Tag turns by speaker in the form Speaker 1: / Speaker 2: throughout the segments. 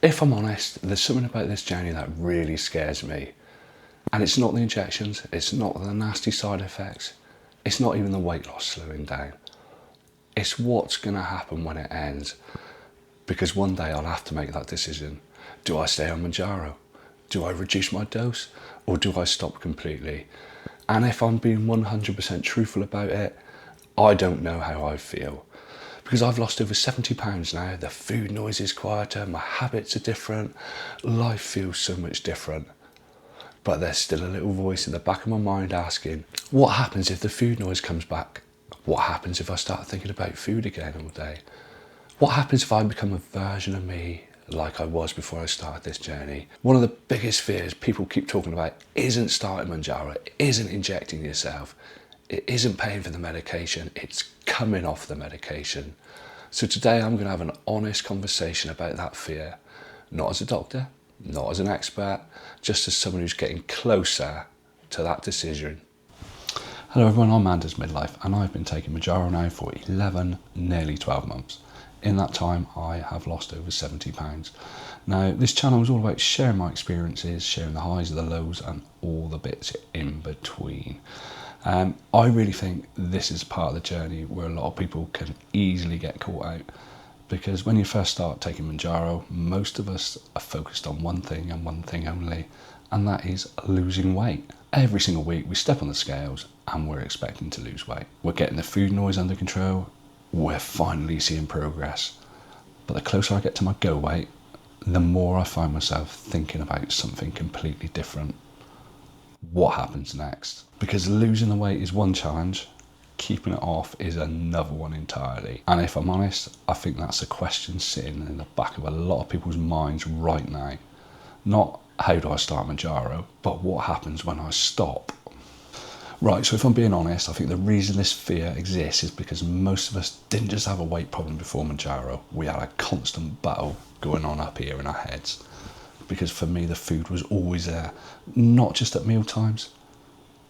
Speaker 1: If I'm honest, there's something about this journey that really scares me. And it's not the injections, it's not the nasty side effects, it's not even the weight loss slowing down. It's what's going to happen when it ends. Because one day I'll have to make that decision. Do I stay on Mounjaro? Do I reduce my dose? Or do I stop completely? And if I'm being 100% truthful about it, I don't know how I feel. Because I've lost over 70 pounds now, the food noise is quieter, my habits are different, life feels so much different. But there's still a little voice in the back of my mind asking, what happens if the food noise comes back? What happens if I start thinking about food again all day? What happens if I become a version of me like I was before I started this journey? One of the biggest fears people keep talking about isn't starting Mounjaro, it isn't injecting yourself, it isn't paying for the medication, it's coming off the medication. So today I'm going to have an honest conversation about that fear, not as a doctor, not as an expert, just as someone who's getting closer to that decision. Hello everyone, I'm Anders Midlife and I've been taking Mounjaro now for 11, nearly 12 months. In that time I have lost over 70 pounds. Now this channel is all about sharing my experiences, sharing the highs and the lows and all the bits in between. I really think this is part of the journey where a lot of people can easily get caught out, because when you first start taking Mounjaro, most of us are focused on one thing and one thing only, and that is losing weight. Every single week we step on the scales and we're expecting to lose weight. We're getting the food noise under control, we're finally seeing progress. But the closer I get to my go weight, the more I find myself thinking about something completely different. What happens next? Because losing the weight is one challenge, keeping it off is another one entirely. And if I'm honest, I think that's a question sitting in the back of a lot of people's minds right now. Not how do I start Mounjaro, but what happens when I stop? Right, so if I'm being honest, I think the reason this fear exists is because most of us didn't just have a weight problem before Mounjaro, we had a constant battle going on up here in our heads. Because for me the food was always there, not just at meal times,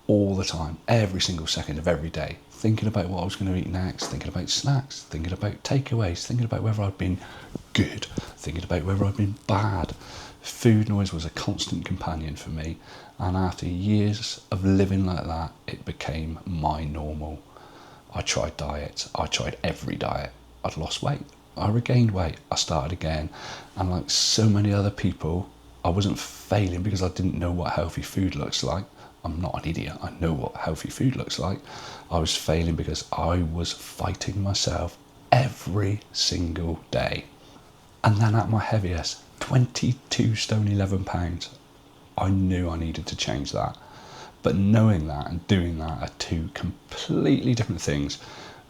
Speaker 1: all the time, every single second of every day, thinking about what I was going to eat next, thinking about snacks, thinking about takeaways, thinking about whether I'd been good, thinking about whether I'd been bad. Food noise was a constant companion for me, and after years of living like that, it became my normal. I tried diets, I tried every diet, I'd lost weight, I regained weight, I started again, and like so many other people, I wasn't failing because I didn't know what healthy food looks like. I'm not an idiot, I know what healthy food looks like. I was failing because I was fighting myself every single day. And then at my heaviest, 22 stone 11 pounds, I knew I needed to change that. But knowing that and doing that are two completely different things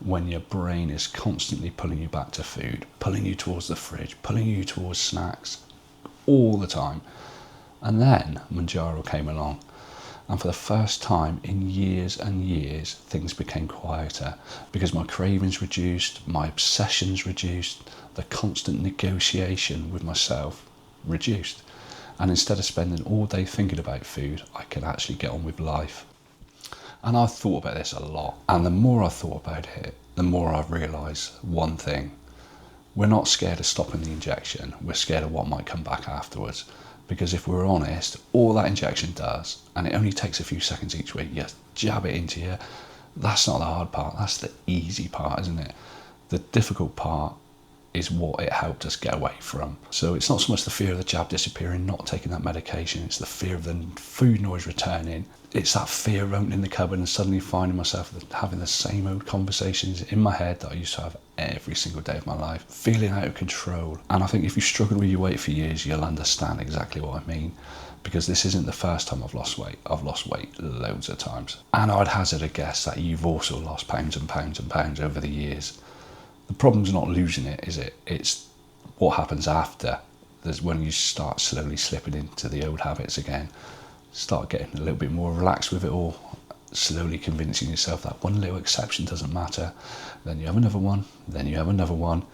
Speaker 1: when your brain is constantly pulling you back to food, pulling you towards the fridge, pulling you towards snacks all the time. And then Mounjaro came along. And for the first time in years and years, things became quieter because my cravings reduced, my obsessions reduced, the constant negotiation with myself reduced. And instead of spending all day thinking about food, I could actually get on with life. And I thought about this a lot. And the more I thought about it, the more I've realised one thing. We're not scared of stopping the injection, we're scared of what might come back afterwards. Because if we're honest, all that injection does, and it only takes a few seconds each week, you jab it into you, that's not the hard part, that's the easy part, isn't it? The difficult part is what it helped us get away from. So it's not so much the fear of the jab disappearing, not taking that medication, it's the fear of the food noise returning. It's that fear of opening the cupboard and suddenly finding myself having the same old conversations in my head that I used to have every single day of my life, feeling out of control. And I think if you struggled with your weight for years, you'll understand exactly what I mean, because this isn't the first time I've lost weight. I've lost weight loads of times. And I'd hazard a guess that you've also lost pounds and pounds and pounds over the years. The problem's not losing it, is it? It's what happens after. There's when you start slowly slipping into the old habits again, start getting a little bit more relaxed with it all, slowly convincing yourself that one little exception doesn't matter. Then you have another one, then you have another one,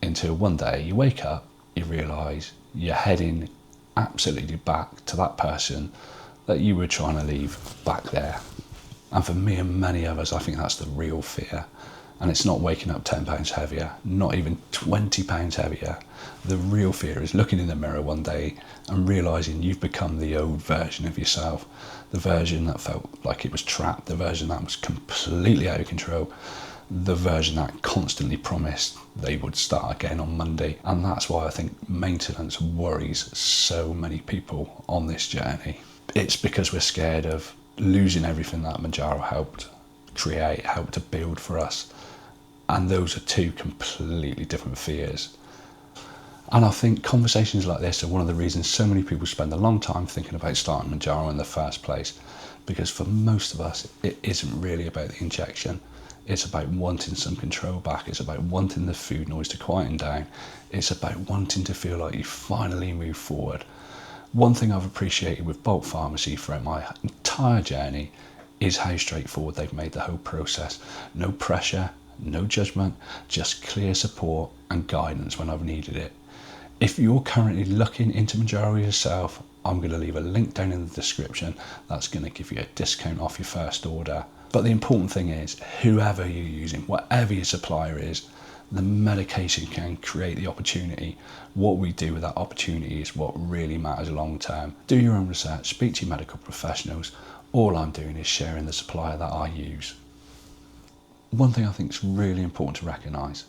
Speaker 1: until one day you wake up, you realise you're heading absolutely back to that person that you were trying to leave back there. And for me and many others, I think that's the real fear. And it's not waking up 10 pounds heavier, not even 20 pounds heavier. The real fear is looking in the mirror one day and realising you've become the old version of yourself, the version that felt like it was trapped, the version that was completely out of control, the version that constantly promised they would start again on Monday. And that's why I think maintenance worries so many people on this journey. It's because we're scared of losing everything that Mounjaro helped create, helped to build for us. And those are two completely different fears. And I think conversations like this are one of the reasons so many people spend a long time thinking about starting Mounjaro in the first place. Because for most of us, it isn't really about the injection. It's about wanting some control back. It's about wanting the food noise to quieten down. It's about wanting to feel like you finally move forward. One thing I've appreciated with Bolt Pharmacy throughout my entire journey is how straightforward they've made the whole process. No pressure, no judgment, just clear support and guidance when I've needed it. If you're currently looking into Mounjaro yourself, I'm going to leave a link down in the description that's going to give you a discount off your first order. But the important thing is, whoever you're using, whatever your supplier is, the medication can create the opportunity. What we do with that opportunity is what really matters long term. Do your own research, speak to your medical professionals. All I'm doing is sharing the supplier that I use. One thing I think is really important to recognise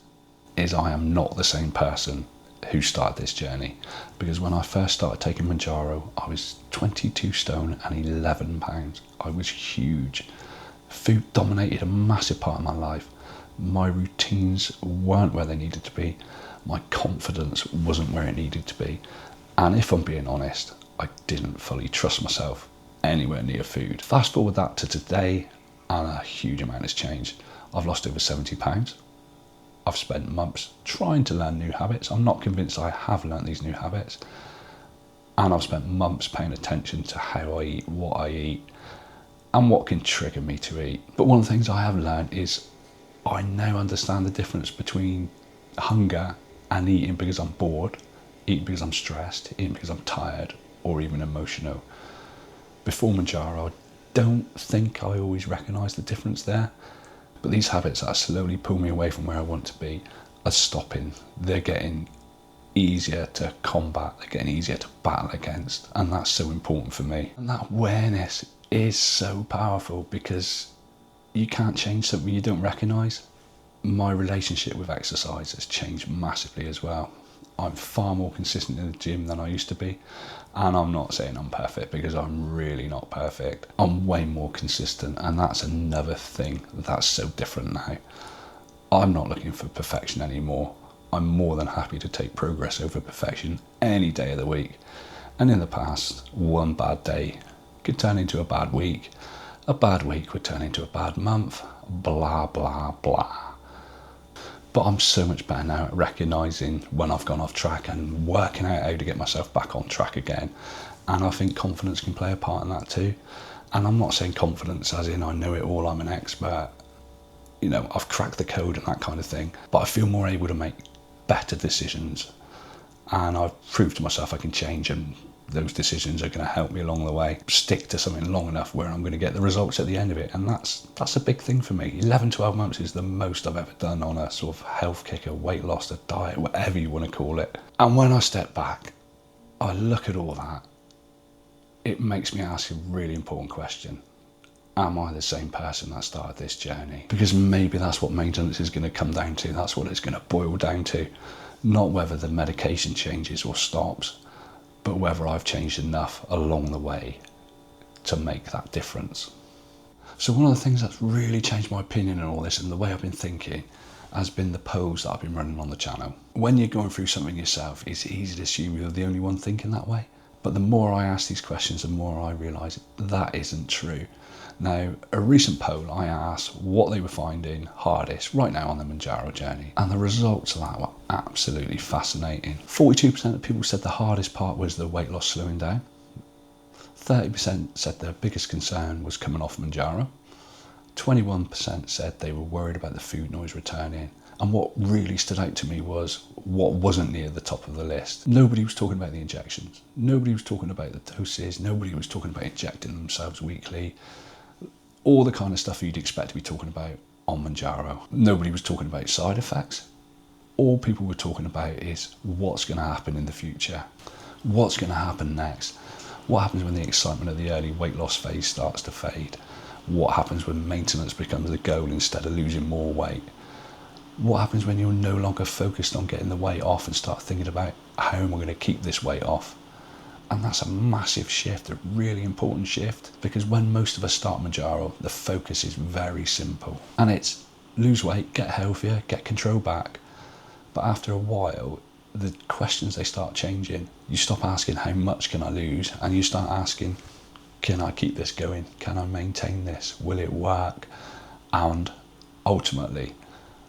Speaker 1: is I am not the same person who started this journey, because when I first started taking Mounjaro, I was 22 stone and 11 pounds. I was huge. Food dominated a massive part of my life. My routines weren't where they needed to be. My confidence wasn't where it needed to be. And if I'm being honest, I didn't fully trust myself anywhere near food. Fast forward that to today, and a huge amount has changed. I've lost over 70 pounds. I've spent months trying to learn new habits. I'm not convinced I have learned these new habits. And I've spent months paying attention to how I eat, what I eat, and what can trigger me to eat. But one of the things I have learned is I now understand the difference between hunger and eating because I'm bored, eating because I'm stressed, eating because I'm tired, or even emotional. Before Mounjaro, I don't think I always recognised the difference there. But these habits that slowly pull me away from where I want to be are stopping. They're getting easier to combat, they're getting easier to battle against, and that's so important for me. And that awareness is so powerful, because you can't change something you don't recognise. My relationship with exercise has changed massively as well. I'm far more consistent in the gym than I used to be, and I'm not saying I'm perfect, because I'm really not perfect. I'm way more consistent, and that's another thing that's so different now. I'm not looking for perfection anymore. I'm more than happy to take progress over perfection any day of the week. And in the past, one bad day could turn into a bad week. A bad week would turn into a bad month, blah, blah, blah. But I'm so much better now at recognising when I've gone off track and working out how to get myself back on track again. And I think confidence can play a part in that too. And I'm not saying confidence as in I know it all, I'm an expert. You know, I've cracked the code and that kind of thing. But I feel more able to make better decisions. And I've proved to myself I can change, and those decisions are going to help me along the way. Stick to something long enough where I'm going to get the results at the end of it. And that's a big thing for me. 11, 12 months is the most I've ever done on a sort of health kick, a weight loss, a diet, whatever you want to call it. And when I step back, I look at all that, it makes me ask a really important question. Am I the same person that started this journey? Because maybe that's what maintenance is going to come down to. That's what it's going to boil down to. Not whether the medication changes or stops, but whether I've changed enough along the way to make that difference. So one of the things that's really changed my opinion on all this and the way I've been thinking has been the polls that I've been running on the channel. When you're going through something yourself, it's easy to assume you're the only one thinking that way. But the more I ask these questions, the more I realise that isn't true. Now, a recent poll, I asked what they were finding hardest right now on the Mounjaro journey, and the results of that were absolutely fascinating. 42% of people said the hardest part was the weight loss slowing down. 30% said their biggest concern was coming off Mounjaro. 21% said they were worried about the food noise returning. And what really stood out to me was what wasn't near the top of the list. Nobody was talking about the injections. Nobody was talking about the doses. Nobody was talking about injecting themselves weekly. All the kind of stuff you'd expect to be talking about on Mounjaro. Nobody was talking about side effects. All people were talking about is what's going to happen in the future, what's going to happen next, what happens when the excitement of the early weight loss phase starts to fade, what happens when maintenance becomes the goal instead of losing more weight, what happens when you're no longer focused on getting the weight off and start thinking about how am I going to keep this weight off. And that's a massive shift, a really important shift, because when most of us start Mounjaro, the focus is very simple, and it's lose weight, get healthier, get control back. But after a while, the questions, they start changing. You stop asking how much can I lose, and you start asking, can I keep this going? Can I maintain this? Will it work? And ultimately,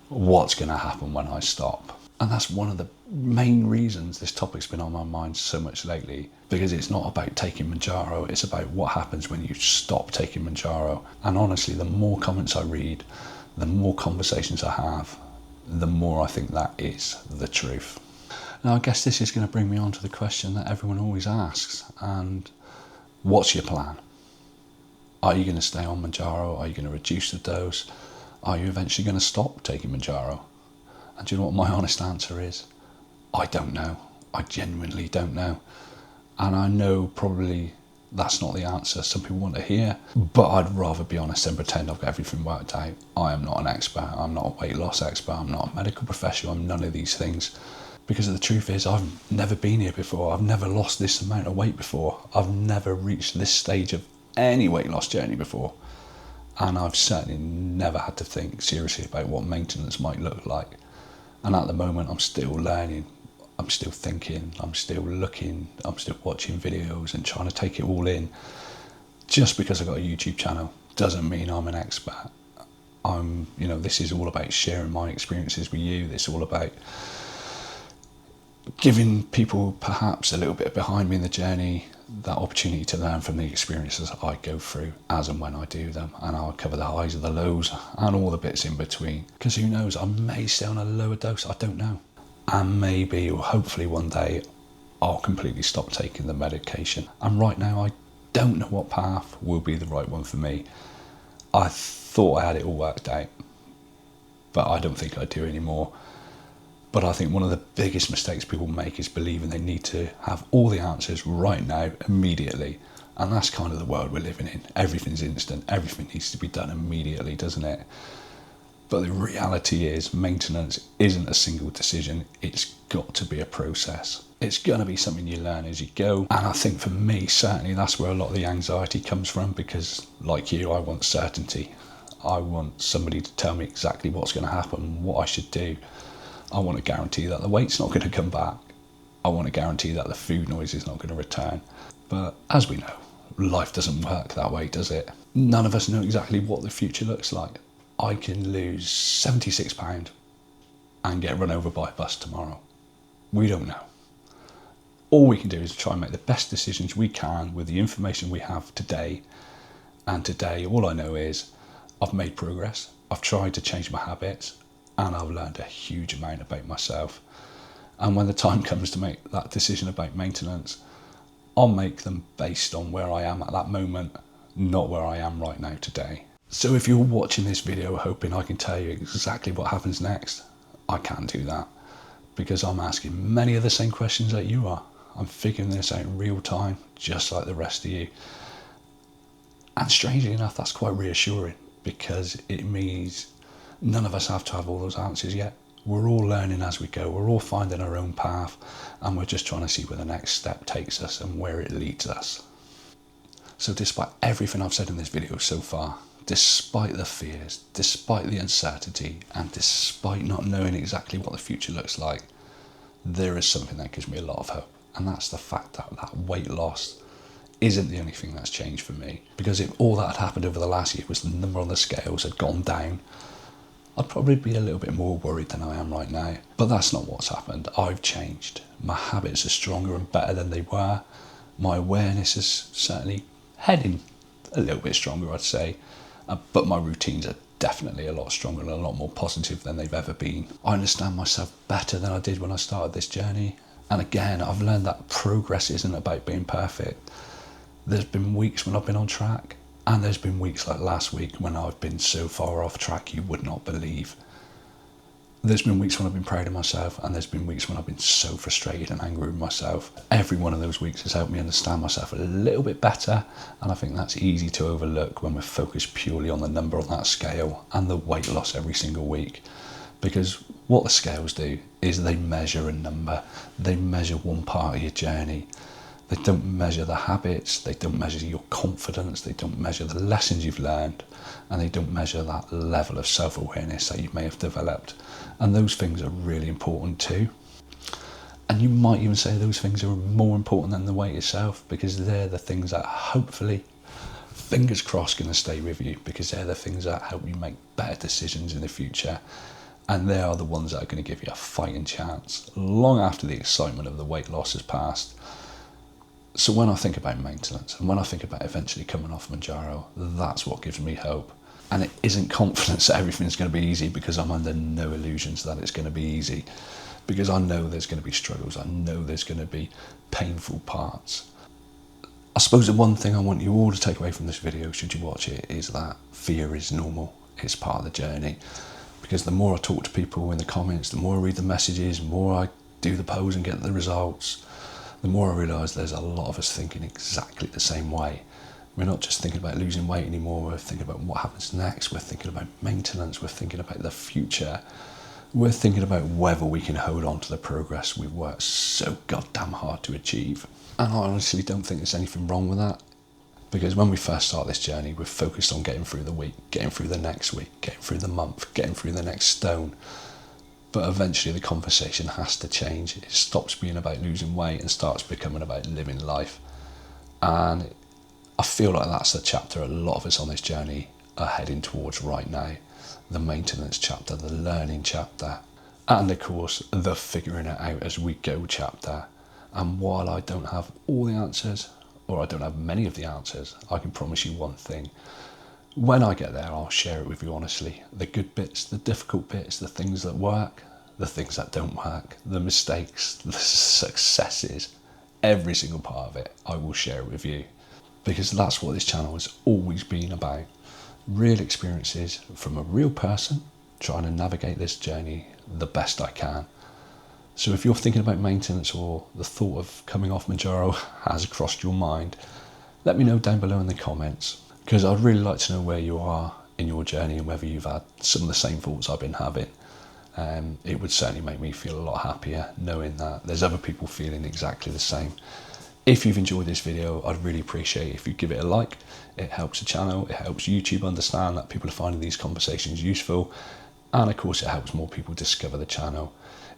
Speaker 1: what's going to happen when I stop? And that's one of the main reasons this topic's been on my mind so much lately, because it's not about taking Mounjaro, it's about what happens when you stop taking Mounjaro. And honestly, the more comments I read, the more conversations I have, the more I think that is the truth. Now, I guess this is going to bring me on to the question that everyone always asks, and what's your plan? Are you going to stay on Mounjaro? Are you going to reduce the dose? Are you eventually going to stop taking Mounjaro? And do you know what my honest answer is? I don't know. I genuinely don't know. And I know probably that's not the answer some people want to hear, but I'd rather be honest than pretend I've got everything worked out. I am not an expert. I'm not a weight loss expert. I'm not a medical professional. I'm none of these things. Because the truth is, I've never been here before. I've never lost this amount of weight before. I've never reached this stage of any weight loss journey before. And I've certainly never had to think seriously about what maintenance might look like. And at the moment, I'm still learning. I'm still thinking, I'm still looking, I'm still watching videos and trying to take it all in. Just because I've got a YouTube channel doesn't mean I'm an expert. This is all about sharing my experiences with you. This is all about giving people perhaps a little bit behind me in the journey, that opportunity to learn from the experiences I go through as and when I do them. And I'll cover the highs and the lows and all the bits in between. Because who knows, I may stay on a lower dose, I don't know. And maybe, or hopefully one day, I'll completely stop taking the medication. And right now, I don't know what path will be the right one for me. I thought I had it all worked out, but I don't think I do anymore. But I think one of the biggest mistakes people make is believing they need to have all the answers right now, immediately. And that's kind of the world we're living in. Everything's instant. Everything needs to be done immediately, doesn't it? But the reality is, maintenance isn't a single decision. It's got to be a process. It's going to be something you learn as you go. And I think for me, certainly, that's where a lot of the anxiety comes from, because like you, I want certainty. I want somebody to tell me exactly what's going to happen, what I should do. I want to guarantee that the weight's not going to come back. I want to guarantee that the food noise is not going to return. But as we know, life doesn't work that way, does it? None of us know exactly what the future looks like. I can lose £76 and get run over by a bus tomorrow. We don't know. All we can do is try and make the best decisions we can with the information we have today. And today, all I know is I've made progress. I've tried to change my habits, and I've learned a huge amount about myself. And when the time comes to make that decision about maintenance, I'll make them based on where I am at that moment, not where I am right now today. So if you're watching this video hoping I can tell you exactly what happens next, I can't do that, because I'm asking many of the same questions that you are. I'm figuring this out in real time, just like the rest of you. And strangely enough, that's quite reassuring, because it means none of us have to have all those answers yet. We're all learning as we go. We're all finding our own path, and we're just trying to see where the next step takes us and where it leads us. So despite everything I've said in this video so far, despite the fears, despite the uncertainty, and despite not knowing exactly what the future looks like, there is something that gives me a lot of hope. And that's the fact that that weight loss isn't the only thing that's changed for me. Because if all that had happened over the last year was the number on the scales had gone down, I'd probably be a little bit more worried than I am right now. But that's not what's happened. I've changed. My habits are stronger and better than they were. My awareness is certainly heading a little bit stronger, I'd say. But my routines are definitely a lot stronger and a lot more positive than they've ever been. I understand myself better than I did when I started this journey. And again, I've learned that progress isn't about being perfect. There's been weeks when I've been on track, And there's been weeks like last week when I've been so far off track you would not believe. There's been weeks when I've been proud of myself, and there's been weeks when I've been so frustrated and angry with myself. Every one of those weeks has helped me understand myself a little bit better, and I think that's easy to overlook when we're focused purely on the number on that scale and the weight loss every single week. Because what the scales do is they measure a number. They measure one part of your journey. They don't measure the habits, they don't measure your confidence, they don't measure the lessons you've learned, and they don't measure that level of self-awareness that you may have developed. And those things are really important too. And you might even say those things are more important than the weight itself, because they're the things that hopefully, fingers crossed, going to stay with you, because they're the things that help you make better decisions in the future. And they are the ones that are going to give you a fighting chance long after the excitement of the weight loss has passed. So when I think about maintenance, and when I think about eventually coming off Mounjaro, that's what gives me hope. And it isn't confidence that everything's going to be easy, because I'm under no illusions that it's going to be easy. Because I know there's going to be struggles, I know there's going to be painful parts. I suppose the one thing I want you all to take away from this video, should you watch it, is that fear is normal. It's part of the journey. Because the more I talk to people in the comments, the more I read the messages, the more I do the polls and get the results, the more I realise there's a lot of us thinking exactly the same way. We're not just thinking about losing weight anymore, we're thinking about what happens next, we're thinking about maintenance, we're thinking about the future, we're thinking about whether we can hold on to the progress we've worked so goddamn hard to achieve. And I honestly don't think there's anything wrong with that, because when we first start this journey, we're focused on getting through the week, getting through the next week, getting through the month, getting through the next stone. But eventually the conversation has to change. It stops being about losing weight and starts becoming about living life. And I feel like that's the chapter a lot of us on this journey are heading towards right now. The maintenance chapter, the learning chapter, and of course the figuring it out as we go chapter. And while I don't have all the answers, or I don't have many of the answers, I can promise you one thing. When I get there, I'll share it with you honestly. The good bits, the difficult bits, the things that work, the things that don't work, the mistakes, the successes, every single part of it, I will share it with you. Because that's what this channel has always been about. Real experiences from a real person, trying to navigate this journey the best I can. So if you're thinking about maintenance, or the thought of coming off Mounjaro has crossed your mind, let me know down below in the comments. Because I'd really like to know where you are in your journey and whether you've had some of the same thoughts I've been having. It would certainly make me feel a lot happier knowing that there's other people feeling exactly the same. If you've enjoyed this video, I'd really appreciate it if you give it a like. It helps the channel, it helps YouTube understand that people are finding these conversations useful, and of course it helps more people discover the channel.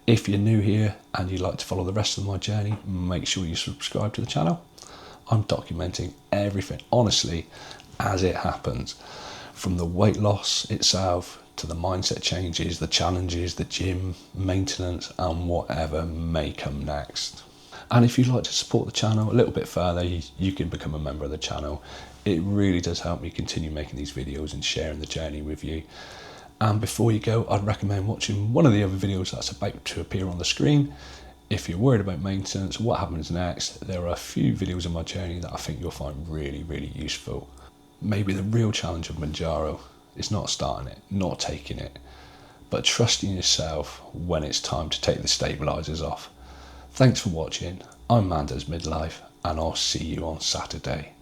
Speaker 1: If you're new here and you'd like to follow the rest of my journey, make sure you subscribe to the channel. I'm documenting everything, honestly, as it happens, from the weight loss itself to the mindset changes, the challenges, the gym, maintenance, and whatever may come next. And if you'd like to support the channel a little bit further, you can become a member of the channel. It really does help me continue making these videos and sharing the journey with you. And before you go, I'd recommend watching one of the other videos that's about to appear on the screen. If you're worried about maintenance, what happens next, there are a few videos on my journey that I think you'll find really, really useful. Maybe the real challenge of Mounjaro is not starting it, not taking it, but trusting yourself when it's time to take the stabilisers off. Thanks for watching. I'm Mando's Midlife, and I'll see you on Saturday.